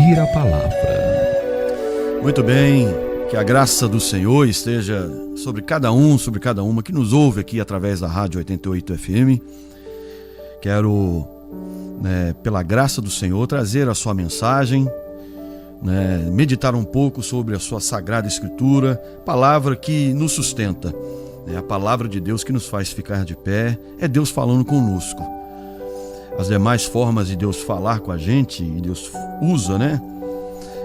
ouvir a palavra. Muito bem, que a graça do Senhor esteja sobre cada um, sobre cada uma que nos ouve aqui através da Rádio 88 FM. Quero, pela graça do Senhor, trazer a sua mensagem, meditar um pouco sobre a sua Sagrada Escritura, palavra que nos sustenta, a palavra de Deus que nos faz ficar de pé, é Deus falando conosco. As demais formas de Deus falar com a gente, e Deus usa,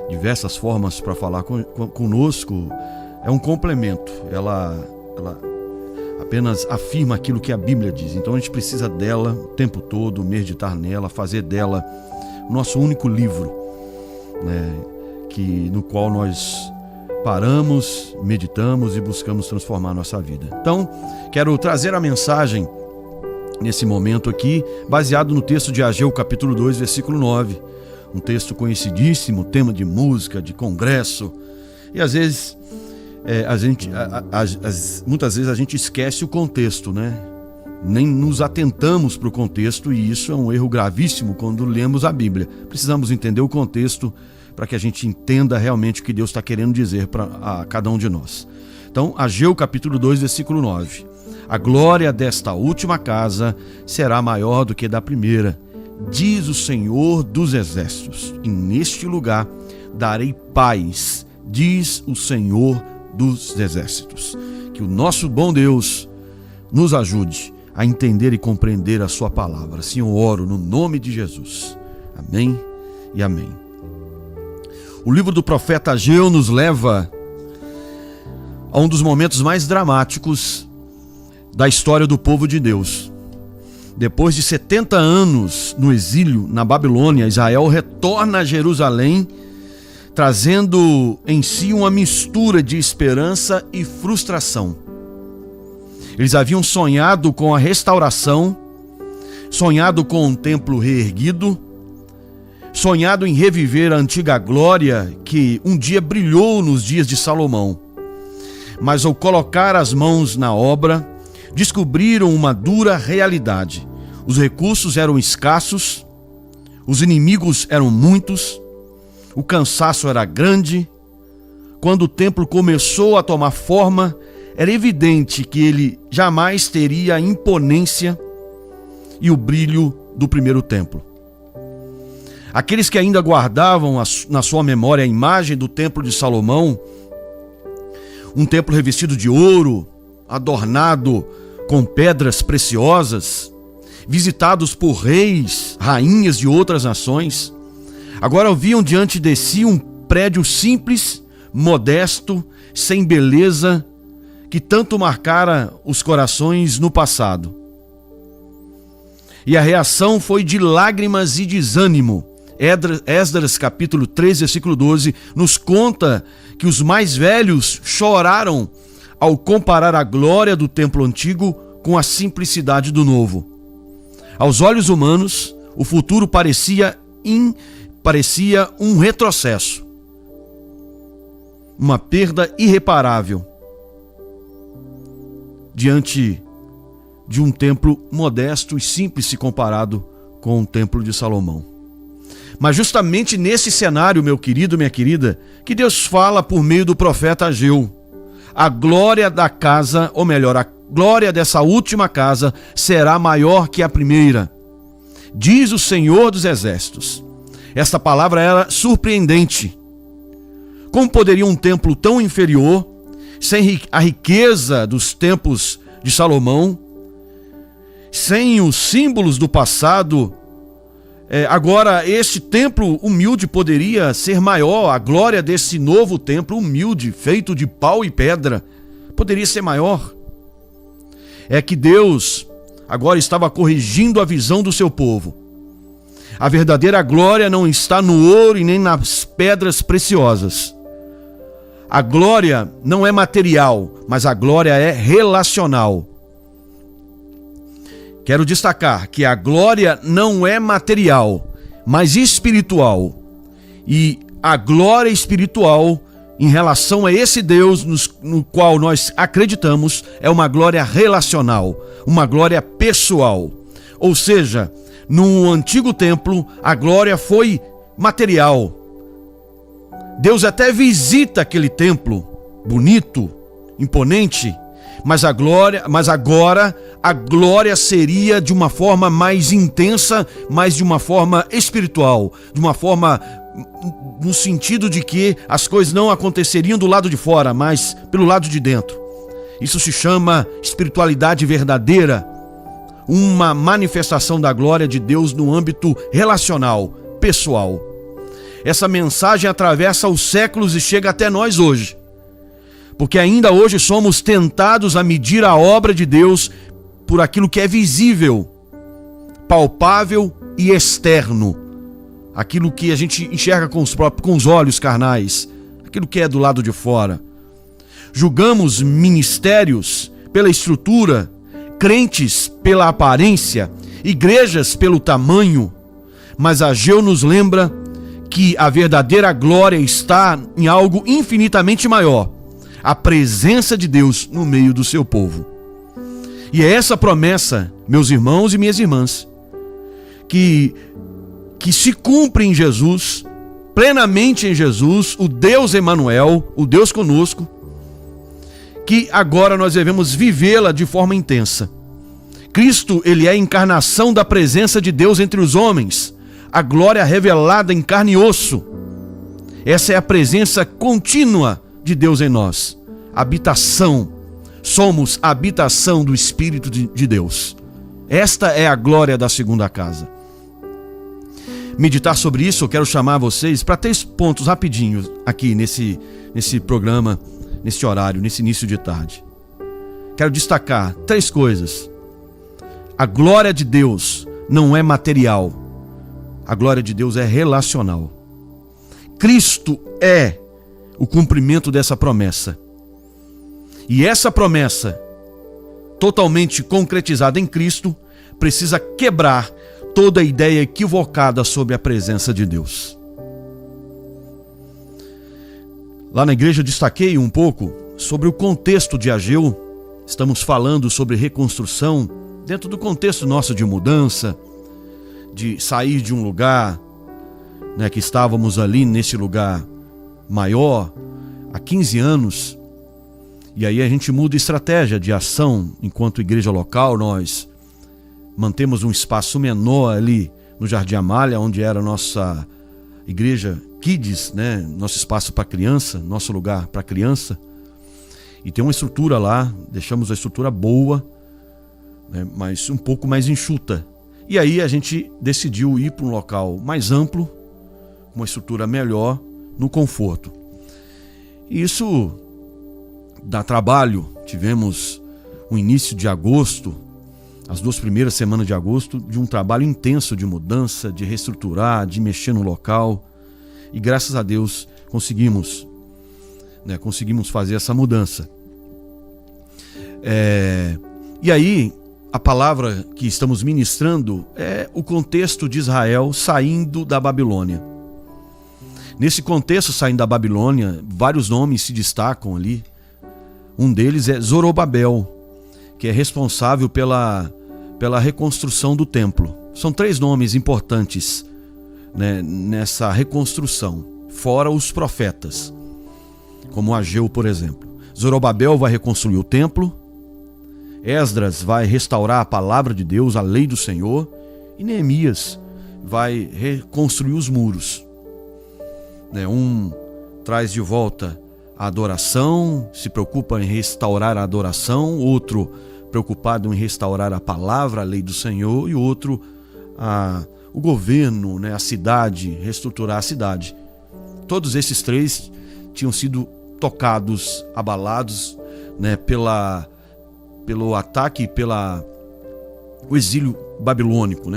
diversas formas para falar conosco, é um complemento. Ela apenas afirma aquilo que a Bíblia diz. Então a gente precisa dela o tempo todo, meditar nela, fazer dela o nosso único livro, no qual nós paramos, meditamos e buscamos transformar a nossa vida. Então, quero trazer a mensagem nesse momento aqui, baseado no texto de Ageu, capítulo 2, versículo 9. Um texto conhecidíssimo, tema de música, de congresso. E às vezes, muitas vezes a gente esquece o contexto, Nem nos atentamos para o contexto, e isso é um erro gravíssimo quando lemos a Bíblia. Precisamos entender o contexto para que a gente entenda realmente o que Deus está querendo dizer a cada um de nós. Então, Ageu capítulo 2, versículo 9. A glória desta última casa será maior do que da primeira, diz o Senhor dos Exércitos, e neste lugar darei paz, diz o Senhor dos Exércitos. Que o nosso bom Deus nos ajude a entender e compreender a sua palavra. Assim eu oro no nome de Jesus. Amém e amém. O livro do profeta Ageu nos leva a um dos momentos mais dramáticos da história do povo de Deus. Depois de 70 anos no exílio na Babilônia, Israel retorna a Jerusalém, trazendo em si uma mistura de esperança e frustração. Eles haviam sonhado com a restauração, sonhado com um templo reerguido, sonhado em reviver a antiga glória que um dia brilhou nos dias de Salomão. Mas ao colocar as mãos na obra, descobriram uma dura realidade. Os recursos eram escassos, os inimigos eram muitos, o cansaço era grande. Quando o templo começou a tomar forma, era evidente que ele jamais teria a imponência e o brilho do primeiro templo. Aqueles que ainda guardavam na sua memória a imagem do templo de Salomão, um templo revestido de ouro, adornado com pedras preciosas, visitados por reis, rainhas de outras nações, agora viam diante de si um prédio simples, modesto, sem beleza, que tanto marcara os corações no passado. E a reação foi de lágrimas e desânimo. Esdras capítulo 3, versículo 12, nos conta que os mais velhos choraram ao comparar a glória do templo antigo com a simplicidade do novo. Aos olhos humanos, o futuro parecia um retrocesso, uma perda irreparável diante de um templo modesto e simples se comparado com o templo de Salomão. Mas justamente nesse cenário, meu querido, minha querida, que Deus fala por meio do profeta Ageu. A glória da casa, ou melhor, a glória dessa última casa será maior que a primeira, diz o Senhor dos Exércitos. Esta palavra era surpreendente. Como poderia um templo tão inferior, sem a riqueza dos templos de Salomão, sem os símbolos do passado, agora este templo humilde poderia ser maior? A glória desse novo templo humilde, feito de pau e pedra, poderia ser maior? É que Deus agora estava corrigindo a visão do seu povo. A verdadeira glória não está no ouro e nem nas pedras preciosas. A glória não é material, mas a glória é relacional. Quero destacar que a glória não é material, mas espiritual. E a glória espiritual, em relação a esse Deus no qual nós acreditamos, é uma glória relacional, uma glória pessoal. Ou seja, no antigo templo, a glória foi material, Deus até visita aquele templo bonito, imponente, mas agora a glória seria de uma forma mais intensa, mas de uma forma espiritual, de uma forma no sentido de que as coisas não aconteceriam do lado de fora, mas pelo lado de dentro. Isso se chama espiritualidade verdadeira, uma manifestação da glória de Deus no âmbito relacional, pessoal. Essa mensagem atravessa os séculos e chega até nós hoje, porque ainda hoje somos tentados a medir a obra de Deus por aquilo que é visível, palpável e externo, aquilo que a gente enxerga com os olhos carnais, aquilo que é do lado de fora. Julgamos ministérios pela estrutura, crentes pela aparência, igrejas pelo tamanho, mas Ageu nos lembra que a verdadeira glória está em algo infinitamente maior, a presença de Deus no meio do seu povo. E é essa promessa, meus irmãos e minhas irmãs, que se cumpre em Jesus, plenamente em Jesus, o Deus Emanuel, o Deus conosco, que agora nós devemos vivê-la de forma intensa. Cristo, ele é a encarnação da presença de Deus entre os homens, a glória revelada em carne e osso. Essa é a presença contínua de Deus em nós, habitação. Somos a habitação do Espírito de Deus. Esta é a glória da segunda casa. Meditar sobre isso, eu quero chamar vocês para 3 pontos rapidinhos aqui nesse programa, nesse horário, nesse início de tarde. Quero destacar 3 coisas. A glória de Deus não é material. A glória de Deus é relacional. Cristo é o cumprimento dessa promessa. E essa promessa, totalmente concretizada em Cristo, precisa quebrar toda a ideia equivocada sobre a presença de Deus. Lá na igreja eu destaquei um pouco sobre o contexto de Ageu. Estamos falando sobre reconstrução dentro do contexto nosso de mudança, de sair de um lugar, que estávamos ali nesse lugar maior há 15 anos. E aí a gente muda estratégia de ação. Enquanto igreja local, nós mantemos um espaço menor ali no Jardim Amália, onde era a nossa igreja Kids, nosso espaço para criança, nosso lugar para criança. E tem uma estrutura lá, deixamos a estrutura boa, mas um pouco mais enxuta. E aí a gente decidiu ir para um local mais amplo, com uma estrutura melhor, no conforto. E isso dá trabalho. Tivemos o início de agosto, as 2 primeiras semanas de agosto, de um trabalho intenso de mudança, de reestruturar, de mexer no local. E graças a Deus conseguimos fazer essa mudança. E aí, a palavra que estamos ministrando é o contexto de Israel saindo da Babilônia. Nesse contexto, saindo da Babilônia, vários nomes se destacam ali. Um deles é Zorobabel, que é responsável pela reconstrução do templo. São 3 nomes importantes, nessa reconstrução, fora os profetas, como Ageu, por exemplo. Zorobabel vai reconstruir o templo, Esdras vai restaurar a palavra de Deus, a lei do Senhor, e Neemias vai reconstruir os muros. Um traz de volta a adoração, se preocupa em restaurar a adoração, outro preocupado em restaurar a palavra, a lei do Senhor, e outro o governo, a cidade, reestruturar a cidade. Todos esses 3 tinham sido tocados, abalados, pelo ataque, o exílio babilônico,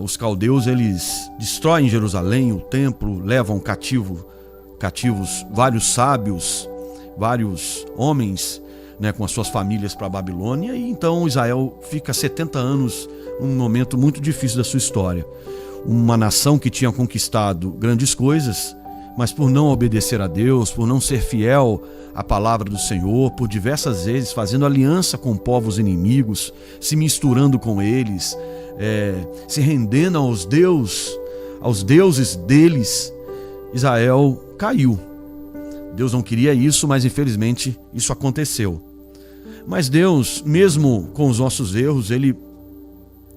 Os caldeus, eles destroem Jerusalém, o templo, levam cativos vários sábios, vários homens, com as suas famílias para a Babilônia. E então Israel fica 70 anos, um momento muito difícil da sua história. Uma nação que tinha conquistado grandes coisas, mas por não obedecer a Deus, por não ser fiel à palavra do Senhor, por diversas vezes fazendo aliança com povos inimigos, se misturando com eles, se rendendo aos deuses deles, Israel caiu. Deus não queria isso, mas infelizmente isso aconteceu. Mas Deus, mesmo com os nossos erros, Ele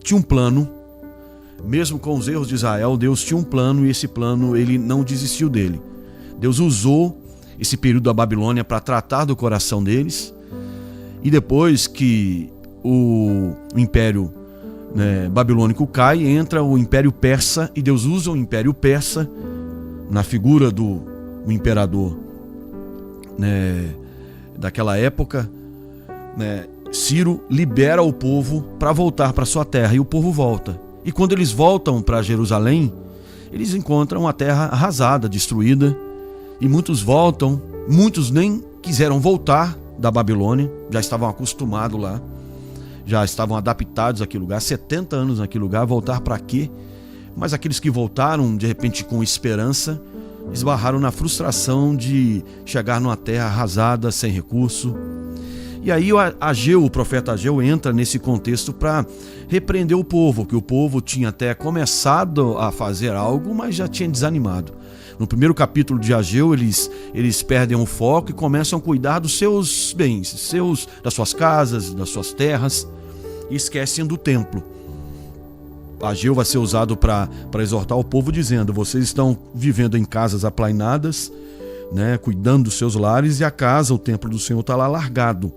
tinha um plano. Mesmo com os erros de Israel, Deus tinha um plano, e esse plano Ele não desistiu dele. Deus usou esse período da Babilônia para tratar do coração deles. E depois que o Império babilônico cai, entra o Império Persa, e Deus usa o Império Persa na figura do imperador daquela época. Ciro libera o povo para voltar para sua terra, e o povo volta. E quando eles voltam para Jerusalém, eles encontram a terra arrasada, destruída, e muitos voltam, muitos nem quiseram voltar da Babilônia, já estavam acostumados lá, já estavam adaptados àquele lugar, 70 anos naquele lugar, voltar para quê? Mas aqueles que voltaram, de repente com esperança, esbarraram na frustração de chegar numa terra arrasada, sem recurso. E aí o profeta Ageu entra nesse contexto para repreender o povo, que o povo tinha até começado a fazer algo, mas já tinha desanimado. No primeiro capítulo de Ageu, eles perdem o foco e começam a cuidar dos seus bens, das suas casas, das suas terras, e esquecem do templo. Ageu vai ser usado para exortar o povo, dizendo: vocês estão vivendo em casas aplainadas, cuidando dos seus lares, e a casa, o templo do Senhor, está lá largado.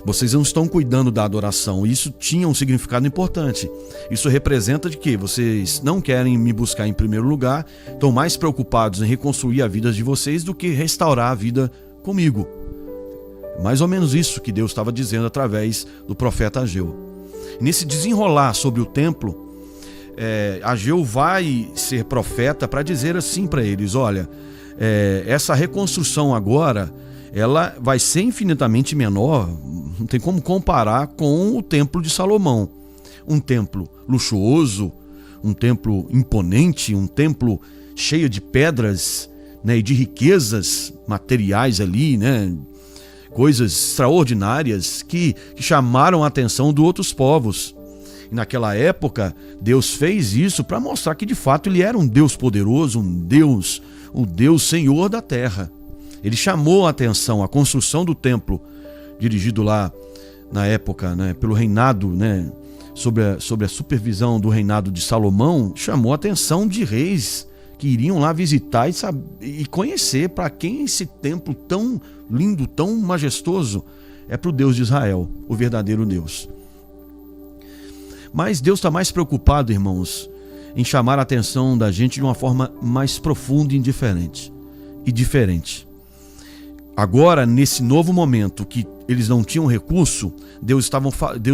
Vocês não estão cuidando da adoração. Isso tinha um significado importante. Isso representa de que vocês não querem me buscar em primeiro lugar, estão mais preocupados em reconstruir a vida de vocês do que restaurar a vida comigo. Mais ou menos isso que Deus estava dizendo através do profeta Ageu. Nesse desenrolar sobre o templo, Ageu vai ser profeta para dizer assim para eles: olha, essa reconstrução agora, ela vai ser infinitamente menor, não tem como comparar com o templo de Salomão. Um templo luxuoso, um templo imponente, um templo cheio de pedras, e de riquezas materiais ali, coisas extraordinárias que chamaram a atenção de outros povos. E naquela época, Deus fez isso para mostrar que de fato Ele era um Deus poderoso, o Deus Senhor da terra. Ele chamou a atenção, a construção do templo, dirigido lá na época, pelo reinado, sobre a supervisão do reinado de Salomão, chamou a atenção de reis que iriam lá visitar e conhecer para quem esse templo tão lindo, tão majestoso é para o Deus de Israel, o verdadeiro Deus. Mas Deus está mais preocupado, irmãos, em chamar a atenção da gente de uma forma mais profunda e diferente. Agora, nesse novo momento que eles não tinham recurso, Deus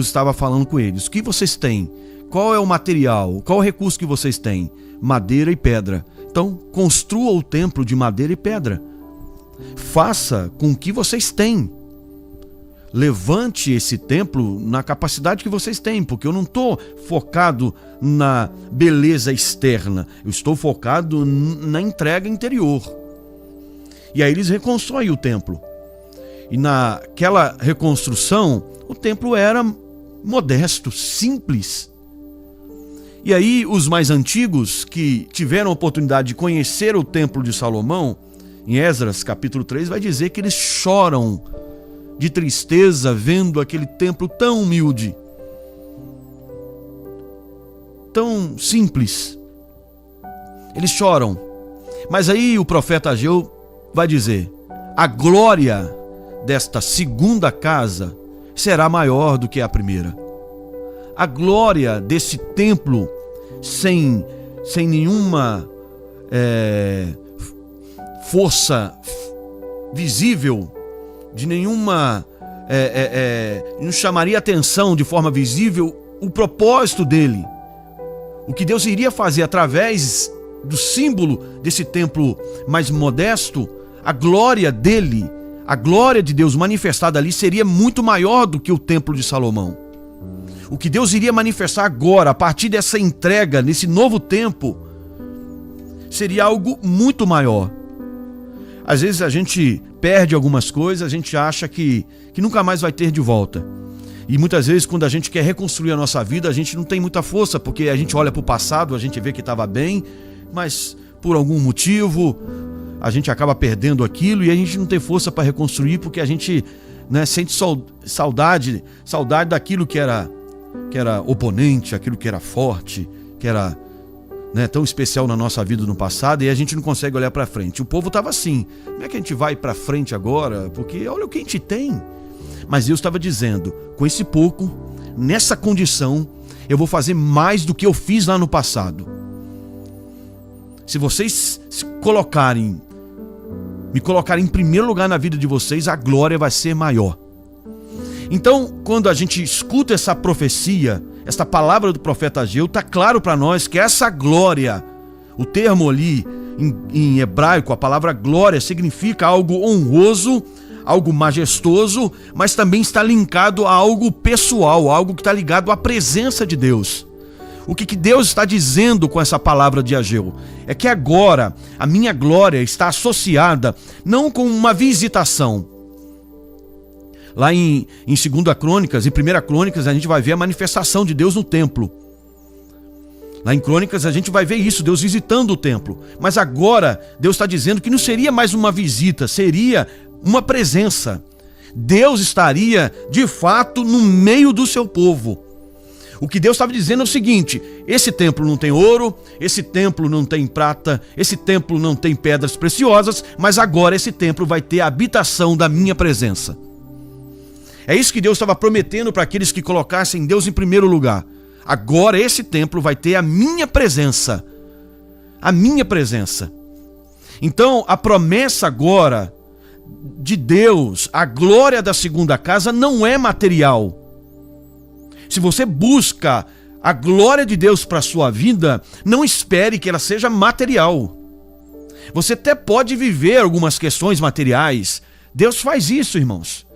estava falando com eles: o que vocês têm? Qual é o material? Qual é o recurso que vocês têm? Madeira e pedra. Então, construa o templo de madeira e pedra. Faça com o que vocês têm. Levante esse templo na capacidade que vocês têm, porque eu não estou focado na beleza externa, eu estou focado na entrega interior. E aí eles reconstroem o templo. E naquela reconstrução, o templo era modesto, simples. E aí os mais antigos, que tiveram a oportunidade de conhecer o templo de Salomão, em Esdras capítulo 3, vai dizer que eles choram de tristeza vendo aquele templo tão humilde, tão simples. Eles choram. Mas aí o profeta Ageu vai dizer: a glória desta segunda casa será maior do que a primeira. A glória desse templo sem nenhuma força visível, de nenhuma não chamaria atenção de forma visível o propósito dele, o que Deus iria fazer através do símbolo desse templo mais modesto. A glória dele, a glória de Deus manifestada ali seria muito maior do que o templo de Salomão. O que Deus iria manifestar agora, a partir dessa entrega, nesse novo tempo, seria algo muito maior. Às vezes a gente perde algumas coisas, a gente acha que nunca mais vai ter de volta. E muitas vezes, quando a gente quer reconstruir a nossa vida, a gente não tem muita força, porque a gente olha para o passado, a gente vê que estava bem, mas por algum motivo, a gente acaba perdendo aquilo e a gente não tem força para reconstruir porque a gente, né, sente saudade daquilo que era oponente, aquilo que era forte, que era, né, tão especial na nossa vida no passado, e a gente não consegue olhar para frente. O povo estava assim: como é que a gente vai para frente agora? Porque olha o que a gente tem. Mas Deus estava dizendo: com esse pouco, nessa condição, eu vou fazer mais do que eu fiz lá no passado. Se vocês me colocarem em primeiro lugar na vida de vocês, a glória vai ser maior. Então, quando a gente escuta essa profecia, essa palavra do profeta Ageu, está claro para nós que essa glória, o termo ali em hebraico, a palavra glória, significa algo honroso, algo majestoso, mas também está linkado a algo pessoal, algo que está ligado à presença de Deus. O que Deus está dizendo com essa palavra de Ageu? É que agora a minha glória está associada não com uma visitação. Lá em 2 Crônicas e 1 Crônicas a gente vai ver a manifestação de Deus no templo. Lá em Crônicas a gente vai ver isso, Deus visitando o templo. Mas agora Deus está dizendo que não seria mais uma visita, seria uma presença. Deus estaria de fato no meio do seu povo. O que Deus estava dizendo é o seguinte: esse templo não tem ouro, esse templo não tem prata, esse templo não tem pedras preciosas, mas agora esse templo vai ter a habitação da minha presença. É isso que Deus estava prometendo para aqueles que colocassem Deus em primeiro lugar. Agora esse templo vai ter a minha presença. A minha presença. Então a promessa agora de Deus, a glória da segunda casa, não é material. Se você busca a glória de Deus para a sua vida, não espere que ela seja material. Você até pode viver algumas questões materiais. Deus faz isso, irmãos.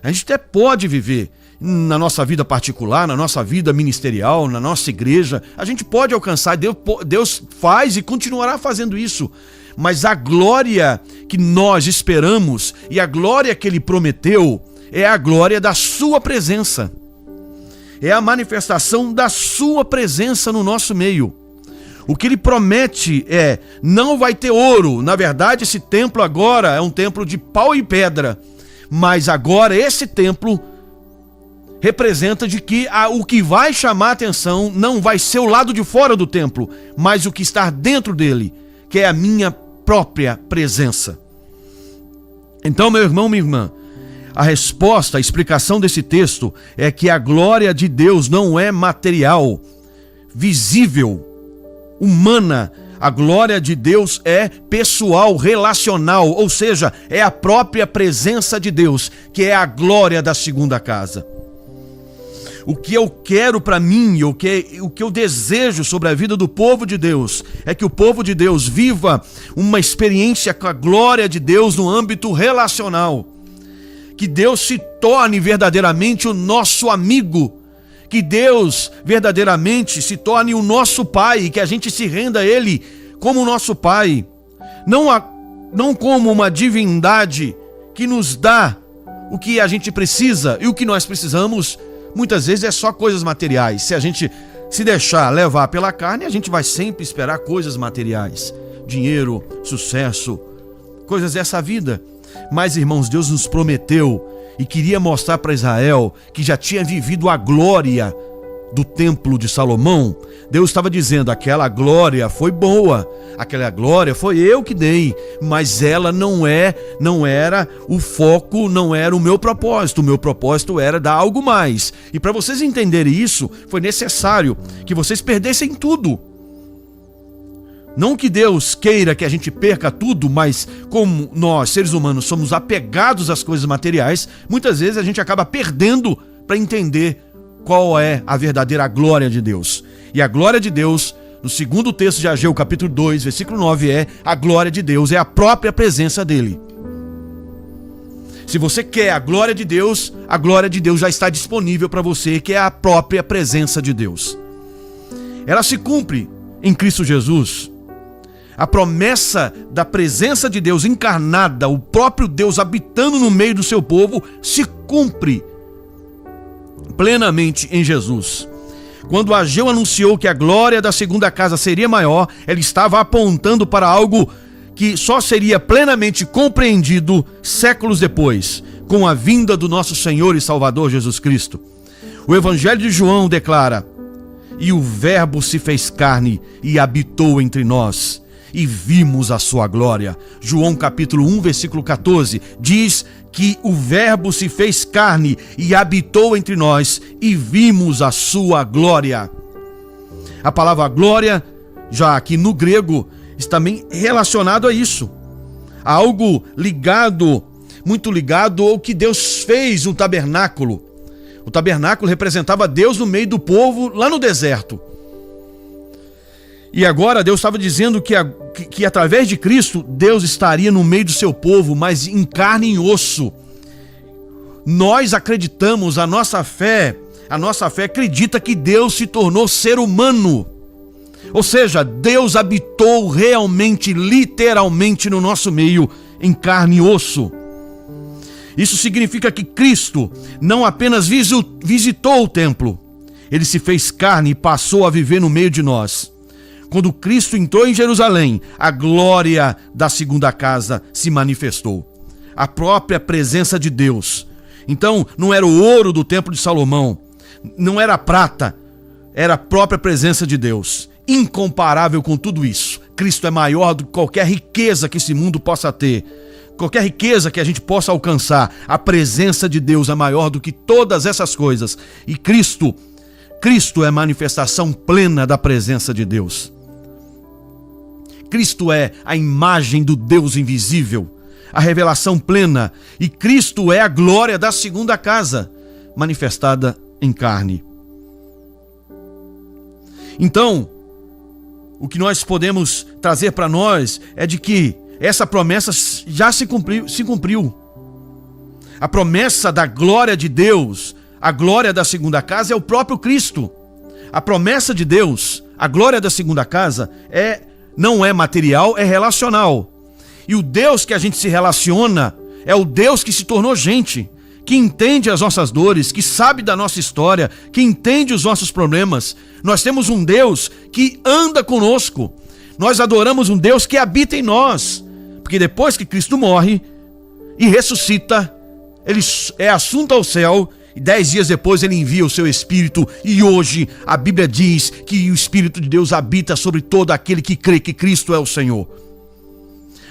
A gente até pode viver na nossa vida particular, na nossa vida ministerial, na nossa igreja. A gente pode alcançar, Deus faz e continuará fazendo isso. Mas a glória que nós esperamos e a glória que Ele prometeu é a glória da sua presença. É a manifestação da sua presença no nosso meio. O que Ele promete é: não vai ter ouro. Na verdade, esse templo agora é um templo de pau e pedra. Mas agora esse templo representa de que o que vai chamar a atenção não vai ser o lado de fora do templo, mas o que está dentro dele, que é a minha própria presença. Então, meu irmão, minha irmã, a resposta, a explicação desse texto é que a glória de Deus não é material, visível, humana. A glória de Deus é pessoal, relacional, ou seja, é a própria presença de Deus, que é a glória da segunda casa. O que eu quero para mim, o que eu desejo sobre a vida do povo de Deus, é que o povo de Deus viva uma experiência com a glória de Deus no âmbito relacional. Que Deus se torne verdadeiramente o nosso amigo. Que Deus verdadeiramente se torne o nosso Pai e que a gente se renda a Ele como o nosso Pai. Não como uma divindade que nos dá o que a gente precisa, e o que nós precisamos muitas vezes é só coisas materiais. Se a gente se deixar levar pela carne, a gente vai sempre esperar coisas materiais. Dinheiro, sucesso, coisas dessa vida. Mas, irmãos, Deus nos prometeu e queria mostrar para Israel que já tinha vivido a glória do templo de Salomão. Deus estava dizendo: aquela glória foi boa, aquela glória foi eu que dei, mas ela não era o foco, não era o meu propósito era dar algo mais. E para vocês entenderem isso, foi necessário que vocês perdessem tudo. Não que Deus queira que a gente perca tudo, mas como nós, seres humanos, somos apegados às coisas materiais, muitas vezes a gente acaba perdendo para entender qual é a verdadeira glória de Deus. E a glória de Deus, no segundo texto de Ageu, capítulo 2, versículo 9, a glória de Deus, é a própria presença dele. Se você quer a glória de Deus já está disponível para você, que é a própria presença de Deus. Ela se cumpre em Cristo Jesus. A promessa da presença de Deus encarnada, o próprio Deus habitando no meio do seu povo, se cumpre plenamente em Jesus. Quando Ageu anunciou que a glória da segunda casa seria maior, ele estava apontando para algo que só seria plenamente compreendido séculos depois, com a vinda do nosso Senhor e Salvador Jesus Cristo. O Evangelho de João declara: e o Verbo se fez carne e habitou entre nós, e vimos a sua glória. João capítulo 1, versículo 14, diz que o Verbo se fez carne e habitou entre nós, e vimos a sua glória. A palavra glória, já aqui no grego, está também relacionado a isso. Algo ligado, muito ligado ao que Deus fez no tabernáculo. O tabernáculo representava Deus no meio do povo, lá no deserto. E agora Deus estava dizendo que através de Cristo, Deus estaria no meio do seu povo, mas em carne e em osso. Nós acreditamos, a nossa fé acredita que Deus se tornou ser humano. Ou seja, Deus habitou realmente, literalmente no nosso meio, em carne e osso. Isso significa que Cristo não apenas visitou o templo, ele se fez carne e passou a viver no meio de nós. Quando Cristo entrou em Jerusalém, a glória da segunda casa se manifestou. A própria presença de Deus. Então, não era o ouro do templo de Salomão, não era a prata, era a própria presença de Deus. Incomparável com tudo isso. Cristo é maior do que qualquer riqueza que esse mundo possa ter, qualquer riqueza que a gente possa alcançar. A presença de Deus é maior do que todas essas coisas. E Cristo é a manifestação plena da presença de Deus. Cristo é a imagem do Deus invisível, a revelação plena. E Cristo é a glória da segunda casa, manifestada em carne. Então, o que nós podemos trazer para nós é de que essa promessa já se cumpriu. A promessa da glória de Deus, a glória da segunda casa, é o próprio Cristo. A promessa de Deus, a glória da segunda casa, não é material, é relacional. E o Deus que a gente se relaciona é o Deus que se tornou gente, que entende as nossas dores, que sabe da nossa história, que entende os nossos problemas. Nós temos um Deus que anda conosco. Nós adoramos um Deus que habita em nós. Porque depois que Cristo morre e ressuscita, ele é assunto ao céu, e 10 dias depois ele envia o seu Espírito, e hoje a Bíblia diz que o Espírito de Deus habita sobre todo aquele que crê que Cristo é o Senhor.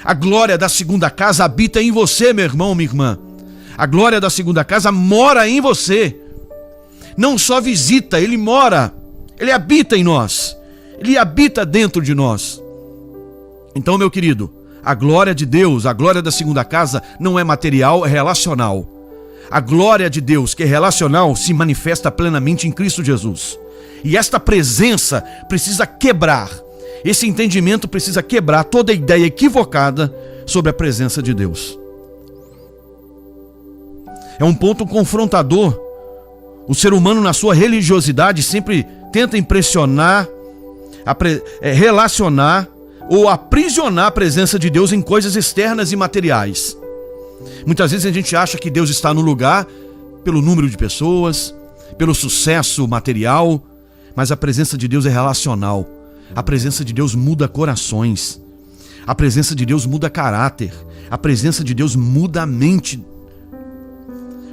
A glória da segunda casa habita em você, meu irmão, minha irmã. A glória da segunda casa mora em você. Não só visita, ele mora, ele habita em nós, ele habita dentro de nós. Então, meu querido, a glória de Deus, a glória da segunda casa não é material, é relacional. A glória de Deus, que é relacional, se manifesta plenamente em Cristo Jesus. E esta presença precisa quebrar, esse entendimento precisa quebrar toda ideia equivocada sobre a presença de Deus. É um ponto confrontador. O ser humano, na sua religiosidade, sempre tenta impressionar, relacionar ou aprisionar a presença de Deus em coisas externas e materiais. Muitas vezes a gente acha que Deus está no lugar pelo número de pessoas, pelo sucesso material, mas a presença de Deus é relacional. A presença de Deus muda corações. A presença de Deus muda caráter. A presença de Deus muda a mente.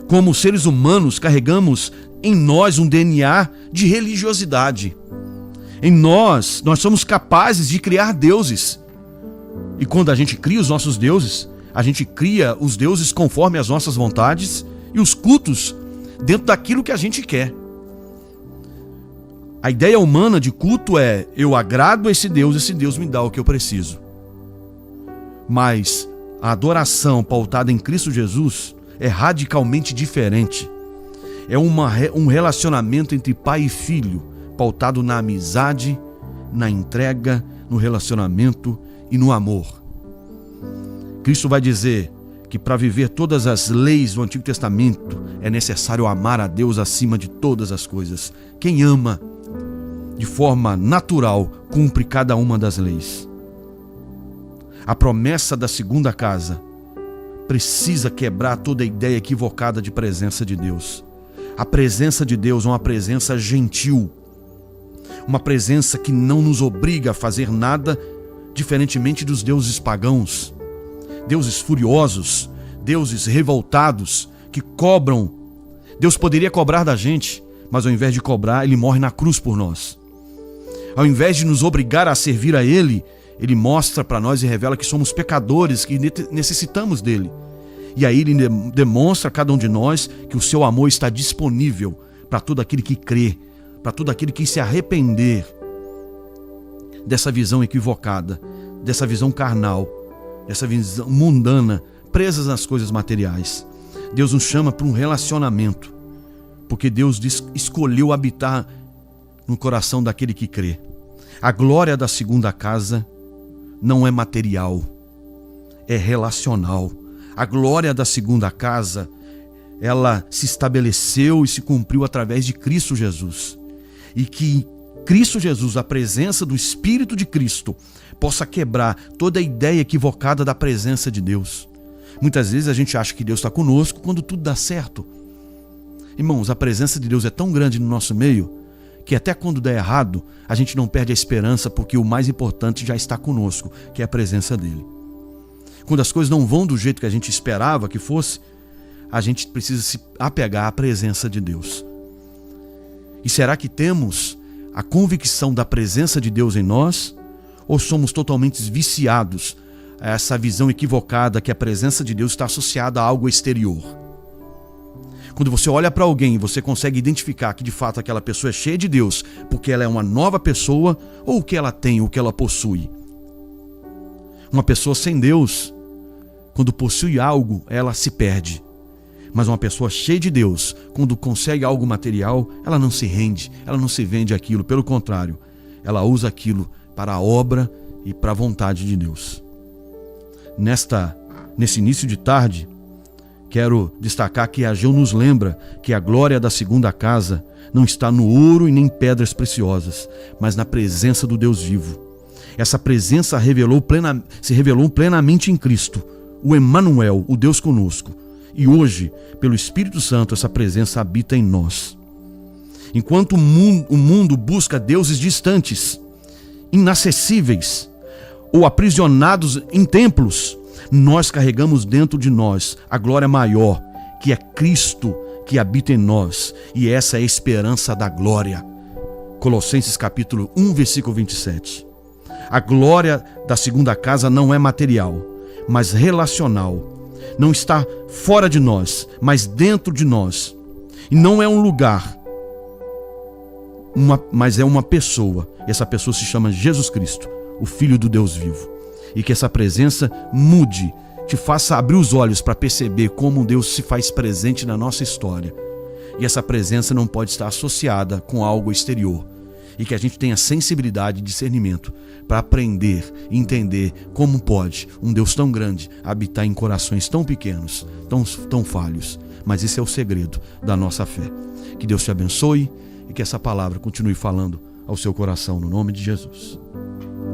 Como seres humanos, carregamos em nós um DNA de religiosidade. Em nós somos capazes de criar deuses. E quando a gente cria os nossos deuses, a gente cria os deuses conforme as nossas vontades e os cultos dentro daquilo que a gente quer. A ideia humana de culto é: eu agrado esse Deus me dá o que eu preciso. Mas a adoração pautada em Cristo Jesus é radicalmente diferente. É um relacionamento entre pai e filho, pautado na amizade, na entrega, no relacionamento e no amor. Cristo vai dizer que para viver todas as leis do Antigo Testamento é necessário amar a Deus acima de todas as coisas. Quem ama de forma natural cumpre cada uma das leis. A promessa da segunda casa precisa quebrar toda a ideia equivocada de presença de Deus. A presença de Deus é uma presença gentil. Uma presença que não nos obriga a fazer nada, diferentemente dos deuses pagãos, deuses furiosos, deuses revoltados, que cobram. Deus poderia cobrar da gente, mas ao invés de cobrar, Ele morre na cruz por nós. Ao invés de nos obrigar a servir a Ele, Ele mostra para nós e revela que somos pecadores, que necessitamos dEle. E aí Ele demonstra a cada um de nós que o seu amor está disponível para todo aquele que crê, para todo aquele que se arrepender dessa visão equivocada, dessa visão carnal, dessa visão mundana, presas nas coisas materiais. Deus nos chama para um relacionamento, porque Deus escolheu habitar no coração daquele que crê. A glória da segunda casa não é material, é relacional. A glória da segunda casa, ela se estabeleceu e se cumpriu através de Cristo Jesus. E que Cristo Jesus, a presença do Espírito de Cristo, possa quebrar toda a ideia equivocada da presença de Deus. Muitas vezes a gente acha que Deus está conosco quando tudo dá certo. Irmãos, a presença de Deus é tão grande no nosso meio que até quando der errado, a gente não perde a esperança, porque o mais importante já está conosco, que é a presença dele. Quando as coisas não vão do jeito que a gente esperava que fosse, a gente precisa se apegar à presença de Deus. E será que temos a convicção da presença de Deus em nós? Ou somos totalmente viciados a essa visão equivocada que a presença de Deus está associada a algo exterior? Quando você olha para alguém e você consegue identificar que de fato aquela pessoa é cheia de Deus porque ela é uma nova pessoa, ou o que ela tem, o que ela possui? Uma pessoa sem Deus, quando possui algo, ela se perde. Mas uma pessoa cheia de Deus, quando consegue algo material, ela não se rende, ela não se vende aquilo. Pelo contrário, ela usa aquilo para a obra e para a vontade de Deus. Nesse início de tarde, quero destacar que Ageu nos lembra que a glória da segunda casa não está no ouro e nem em pedras preciosas, mas na presença do Deus vivo. Essa presença se revelou plenamente em Cristo, o Emanuel, o Deus conosco. E hoje, pelo Espírito Santo, essa presença habita em nós. Enquanto o mundo busca deuses distantes, inacessíveis ou aprisionados em templos, nós carregamos dentro de nós a glória maior, que é Cristo que habita em nós. E essa é a esperança da glória. Colossenses capítulo 1, versículo 27. A glória da segunda casa não é material, mas relacional. Não está fora de nós, mas dentro de nós. E não é um lugar, mas é uma pessoa. Essa pessoa se chama Jesus Cristo, o Filho do Deus vivo. E que essa presença mude, te faça abrir os olhos para perceber como Deus se faz presente na nossa história. E essa presença não pode estar associada com algo exterior. E que a gente tenha sensibilidade e discernimento para aprender e entender como pode um Deus tão grande habitar em corações tão pequenos, tão falhos. Mas esse é o segredo da nossa fé. Que Deus te abençoe e que essa palavra continue falando ao seu coração, no nome de Jesus.